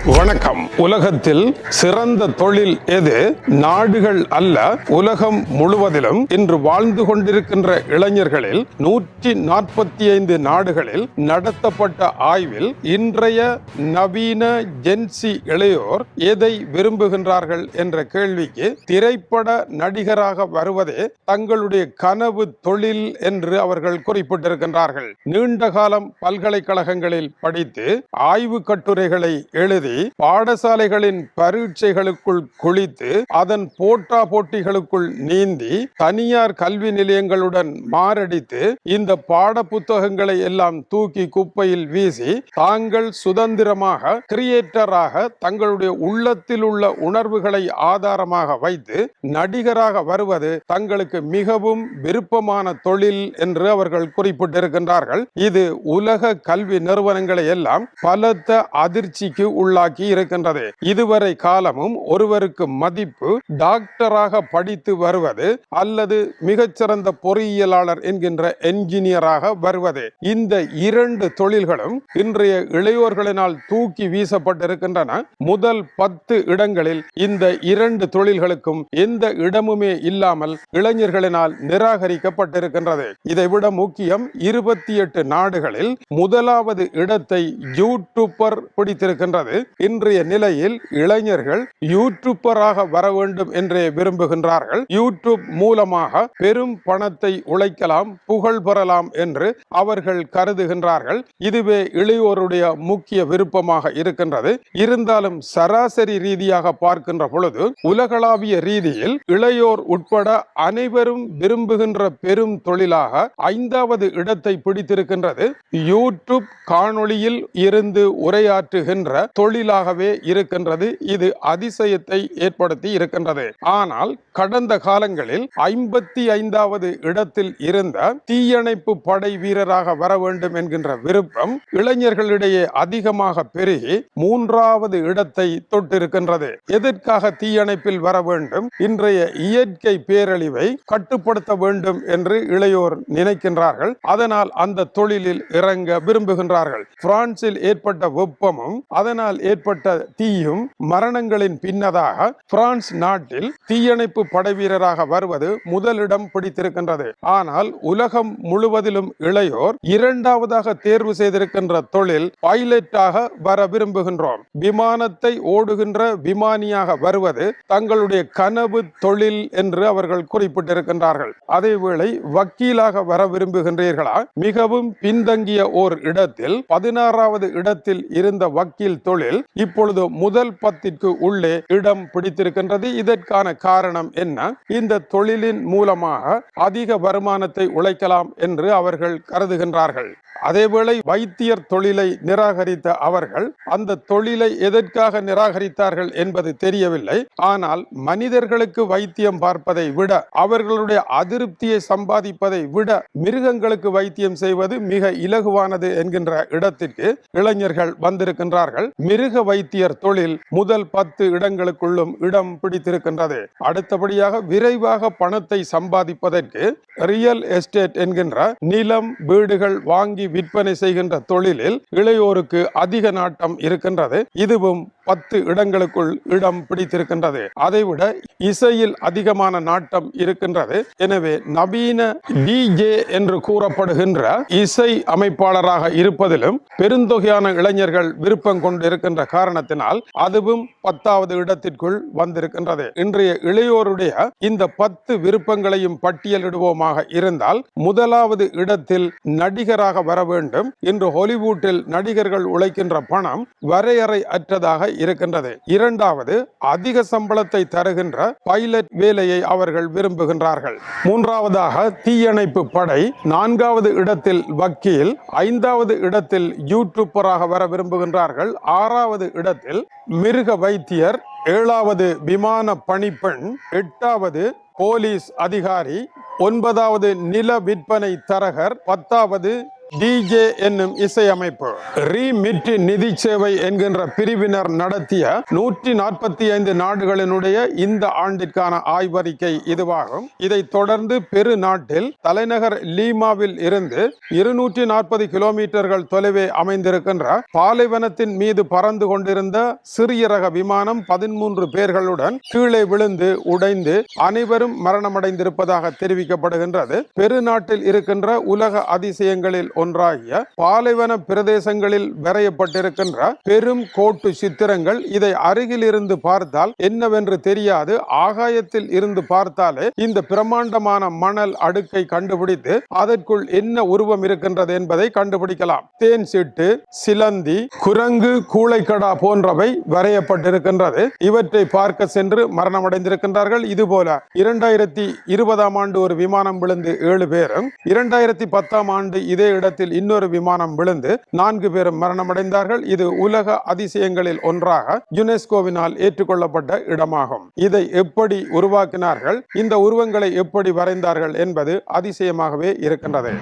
வணக்கம். உலகத்தில் சிறந்த தொழில் எது? நாடுகள் அல்ல, உலகம் முழுவதிலும் இன்று வாழ்ந்து கொண்டிருக்கின்ற இளைஞர்களில் 145 நாடுகளில் நடத்தப்பட்ட ஆய்வில் இன்றைய நவீன ஜென்சி இளையோர் எதை விரும்புகின்றார்கள் என்ற கேள்விக்கு திரைப்பட நடிகராக வருவதே தங்களுடைய கனவு தொழில் என்று அவர்கள் குறிப்பிட்டிருக்கின்றார்கள். நீண்ட காலம் பல்கலைக்கழகங்களில் படித்து ஆய்வு கட்டுரைகளை எழுதி பாடசாலைகளின் பரீட்சைகளுக்குள் குளித்து அதன் போட்டா போட்டிகளுக்குள் நீந்தி தனியார் கல்வி நிலையங்களுடன் மாரடித்து இந்த பாட புத்தகங்களை எல்லாம் தூக்கி குப்பையில் வீசி தாங்கள் சுதந்திரமாக கிரியேட்டராக தங்களுடைய உள்ளத்தில் உள்ள உணர்வுகளை ஆதாரமாக வைத்து நடிகராக வருவது தங்களுக்கு மிகவும் விருப்பமான தொழில் என்று அவர்கள் குறிப்பிட்டிருக்கின்றார்கள். இது உலக கல்வி நிறுவனங்களை எல்லாம் பலத்த அதிர்ச்சிக்கு உள்ளாக்கி இருக்கின்றது. இதுவரை காலமும் ஒருவருக்கு மதிப்பு டாக்டராக படித்து வருவது அல்லது மிகச்சிறந்த பொறியியலாளர் என்கின்ற என்ஜினியராக வருவது. இந்த இரண்டு தொழில்களும் இன்றைய இளையோர்களினால் தூக்கி வீசப்பட்டிருக்கின்றன. முதல் 10 இடங்களில் இந்த இரண்டு தொழில்களுக்கும் எந்த இடமுமே இல்லாமல் இளைஞர்களினால் நிராகரிக்கப்பட்டிருக்கின்றது. இதைவிட முக்கியம், 28 நாடுகளில் முதலாவது இடத்தை யூடியூபர் பிடித்திருக்கின்றது. இன்றைய நிலையில் இளைஞர்கள் யூடியூபராக வர வேண்டும் என்றே விரும்புகின்றார்கள். யூடியூப் மூலமாக பெரும் பணத்தை உழைக்கலாம், புகழ் பெறலாம் என்று அவர்கள் கருதுகின்றார்கள். இதுவே இளையோருடைய முக்கிய விருப்பமாக இருக்கின்றது. இருந்தாலும் சராசரி ரீதியாக பார்க்கின்ற பொழுது உலகளாவிய ரீதியில் இளையோர் உட்பட அனைவரும் விரும்புகின்ற பெரும் தொழிலாக 5வது இடத்தை பிடித்திருக்கின்றது யூடியூப் காணொளியில் இருந்து உரையாற்றுகின்ற தொழிலாகவே இருக்கின்றது. இது அதிசயத்தை ஏற்படுத்தி இருக்கின்றது. ஆனால் கடந்த காலங்களில் 55வது இடத்தில் இருந்த தீயணைப்பு படை வீரராக வர வேண்டும் என்கின்ற விருப்பம் இளைஞர்களிடையே அதிகமாக பெருகி 3வது இடத்தை தொட்டிருக்கின்றது. எதற்காக தீயணைப்பில் வர வேண்டும்? இன்றைய இயற்கை பேரழிவை கட்டுப்படுத்த வேண்டும் என்று இளையோர் நினைக்கின்றார்கள். அதனால் அந்த தொழிலில் இறங்க விரும்புகின்றார்கள். பிரான்சில் ஏற்பட்ட வெப்பமும் அதனால் ஏற்பட்ட தீயும் மரணங்களின் பின்னதாக பிரான்ஸ் நாட்டில் தீயணைப்பு படை வீரராக வருவது முதலிடம் பிடித்திருக்கின்றது. ஆனால் உலகம் முழுவதிலும் இளையோர் 2வதாக தேர்வு செய்திருக்கின்ற தொழில் பைலட்டாக வர விரும்புகின்றோம். விமானத்தை ஓடுகின்ற விமானியாக வருவது தங்களுடைய கனவு தொழில் என்று அவர்கள் குறிப்பிட்டிருக்கின்றார்கள். அதேவேளை வக்கீலாக வர விரும்புகின்றீர்களா? மிகவும் பின்தங்கிய ஓர் இடத்தில் 16வது இடத்தில் இருந்த வக்கீல் தொழில் இப்பொழுது முதல் 10ற்கு உள்ளே இடம் பிடித்திருக்கின்றது. இதற்கான காரணம் என்ன? இந்த தொழிலின் மூலமாக அதிக வருமானத்தை உழைக்கலாம் என்று அவர்கள் கருதுகின்றார்கள். அதேவேளை வைத்தியர் தொழிலை நிராகரித்த அவர்கள் அந்த தொழிலை எதற்காக நிராகரித்தார்கள் என்பது தெரியவில்லை. ஆனால் மனிதர்களுக்கு வைத்தியம் பார்ப்பதை விட, அவர்களுடைய அதிருப்தியை சம்பாதிப்பதை விட மிருகங்களுக்கு வைத்தியம் செய்வது மிக இலகுவானது என்கின்ற இடத்திற்கு இளைஞர்கள் வந்திருக்கின்றார்கள். மிருக வைத்தியர் தொழில் முதல் 10 இடங்களுக்குள்ளும் இடம் பிடித்திருக்கின்றது. அடுத்தபடியாக விரைவாக பணத்தை சம்பாதிப்பதற்கு ரியல் எஸ்டேட் என்கின்ற நிலம், வீடுகள் வாங்கி விற்பனை செய்கின்ற தொழிலில் இளையோருக்கு அதிக நாட்டம் இருக்கின்றது. இதுவும் 10 இடங்களுக்குள் இடம் பிடித்திருக்கின்றது. அதைவிட இசையில் அதிகமான நாட்டம் இருக்கின்றது. எனவே நவீன டிஜே என்று கூறப்படுகின்ற இசை அமைப்பாளராக இருப்பதிலும் பெருந்தொகையான இளைஞர்கள் விருப்பம் கொண்டு இருக்கின்ற காரணத்தினால் அதுவும் 10வது இடத்திற்குள் வந்திருக்கின்றது. இன்றைய இளையோருடைய இந்த 10 விருப்பங்களையும் பட்டியலிடுவோமாக இருந்தால் முதலாவது இடத்தில் நடிகராக வர வேண்டும். இன்று ஹாலிவுட்டில் நடிகர்கள் உழைக்கின்ற பணம் வரையறை அற்றதாக இருக்கின்றது. 2வது, அதிக சம்பளத்தை தருகின்ற பைலட் வேலையை அவர்கள் விரும்புகின்றார்கள். 3வதாக தீயணைப்பு படை, 4வது இடத்தில் வக்கீல், 5வது இடத்தில் யூடியூபராக வர விரும்புகின்றார்கள். 6வது இடத்தில் மிருக வைத்தியர், 7வது விமான பணிப்பெண், 8வது போலீஸ் அதிகாரி, 9வது நில விற்பனை தரகர், 10வது டிஜே என்னும் இசையமைப்பு. ரீமிட் நிதி சேவை என்கின்ற பிரிவினர் நடத்திய 145 நாடுகளினுடைய இந்த ஆண்டிற்கான ஆய்வறிக்கை இதுவாகும். இதைத் தொடர்ந்து பெரு நாட்டில் தலைநகர் லீமாவில் இருந்து 240 கிலோமீட்டர்கள் தொலைவே அமைந்திருக்கின்ற பாலைவனத்தின் மீது பறந்து கொண்டிருந்த சிறிய ரக விமானம் 13 பேர்களுடன் கீழே விழுந்து உடைந்து அனைவரும் மரணமடைந்திருப்பதாக தெரிவிக்கப்படுகின்றது. பெருநாட்டில் இருக்கின்ற உலக அதிசயங்களில் ஒன்றாகிய பாலைவன பிரதேசங்களில் வரையப்பட்டிருக்கின்ற பெரும் கோட்டு சித்திரங்கள் இதை அருகில் இருந்து பார்த்தால் என்னவென்று தெரியாது. ஆகாயத்தில் இருந்து பார்த்தாலே இந்த பிரம்மாண்டமான மணல் அடுக்கை கண்டுபிடித்து அதற்குள் என்ன உருவம் இருக்கின்றது என்பதை கண்டுபிடிக்கலாம். தேன் சிட்டு, சிலந்தி, குரங்கு, கூளைக்கடா போன்றவை வரையப்பட்டிருக்கின்றது. இவற்றை பார்க்க சென்று மரணமடைந்திருக்கின்றார்கள். இதுபோல 2020 ஆண்டு ஒரு விமானம் விழுந்து 7 பேரும், 2010 ஆண்டு இதே இடத்தில் இன்னொரு விமானம் விழுந்து 4 பேரும் மரணமடைந்தார்கள். இது உலக அதிசயங்களில் ஒன்றாக யுனெஸ்கோவினால் ஏற்றுக்கொள்ளப்பட்ட இடமாகும். இதை எப்படி உருவாக்கினார்கள், இந்த உருவங்களை எப்படி வரைந்தார்கள் என்பது அதிசயமாகவே இருக்கின்றது.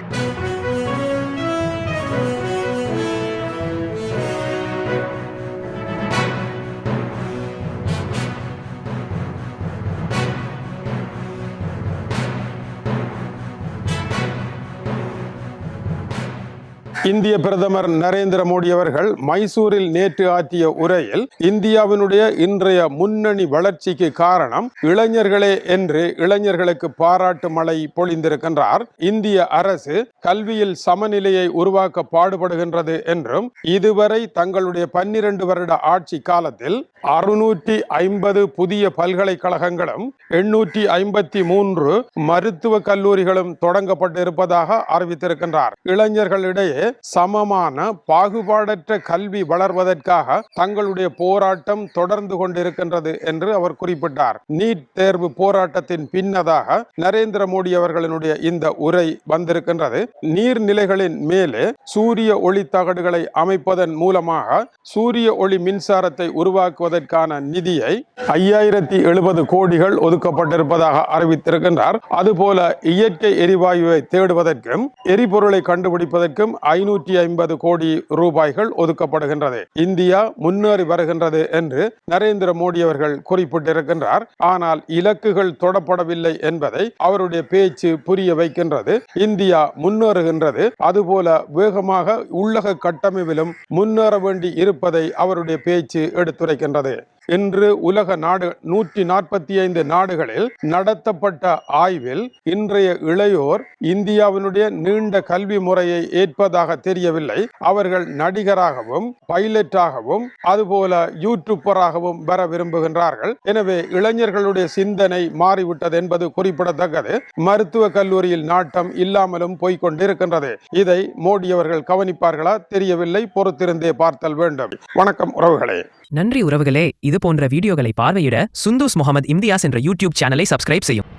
இந்திய பிரதமர் நரேந்திர மோடி அவர்கள் மைசூரில் நேற்று ஆற்றிய உரையில் இந்தியாவினுடைய இன்றைய முன்னணி வளர்ச்சிக்கு காரணம் இளைஞர்களே என்று இளைஞர்களுக்கு பாராட்டு மழை பொழிந்திருக்கின்றார். இந்திய அரசு கல்வியில் சமநிலையை உருவாக்க பாடுபடுகின்றது என்றும் இதுவரை தங்களுடைய 12 வருட ஆட்சி காலத்தில் 650 புதிய பல்கலைக்கழகங்களும் 853 மருத்துவ கல்லூரிகளும் தொடங்கப்பட்டிருப்பதாக அறிவித்திருக்கின்றார். இளைஞர்களிடையே சமமான பாகுபாடற்ற கல்வி வளர்வதற்காக தங்களுடைய போராட்டம் தொடர்ந்து கொண்டிருக்கின்றது என்று அவர் குறிப்பிட்டார். நீட் தேர்வு போராட்டத்தின் பின்னதாக நரேந்திர மோடி அவர்களினுடைய இந்த உரை வந்திருக்கின்றது. நீர்நிலைகளின் மேலே சூரிய ஒளி தகடுகளை அமைப்பதன் மூலமாக சூரிய ஒளி மின்சாரத்தை உருவாக்குவதற்கான நிதியை 5070 கோடிகள் ஒதுக்கப்பட்டிருப்பதாக அறிவித்திருக்கின்றார். அதுபோல இயற்கை எரிவாயுவை தேடுவதற்கும் எரிபொருளை கண்டுபிடிப்பதற்கும் 550 கோடி ரூபாய்கள் ஒதுக்கப்படுகின்றது. இந்தியா முன்னேறி வருகின்றது என்று நரேந்திர மோடி அவர்கள் குறிப்பிட்டிருக்கின்றார். ஆனால் இலக்குகள் தொடப்படவில்லை என்பதை அவருடைய பேச்சு புரிய வைக்கின்றது. இந்தியா முன்னேறுகின்றது, அதுபோல வேகமாக உள்ளக கட்டமைப்பிலும் முன்னேற வேண்டி இருப்பதை அவருடைய பேச்சு எடுத்துரைக்கின்றது. இன்று உலக 145 நாடுகளில் நடத்தப்பட்ட ஆய்வில் இன்றைய இளையோர் இந்தியாவினுடைய நீண்ட கல்வி முறையை ஏற்பதாக தெரியவில்லை. அவர்கள் நடிகராகவும் பைலட்டாகவும் அதுபோல யூடியூபராகவும் வர விரும்புகின்றார்கள். எனவே இளைஞர்களுடைய சிந்தனை மாறிவிட்டது என்பது குறிப்பிடத்தக்கது. மருத்துவ கல்லூரியில் நாட்டம் இல்லாமலும் போய்கொண்டிருக்கின்றது. இதை மோடி அவர்கள் கவனிப்பார்களா தெரியவில்லை. பொறுத்திருந்தே பார்த்தல் வேண்டும். வணக்கம் உறவுகளே. நன்றி உறவுகளே. இது போன்ற வீடியோகளை பார்வையிட சுந்தூஸ் முகமது இம்தியாஸ் என்ற யூடியூப் சேனலை சப்ஸ்கிரைப் செய்யும்.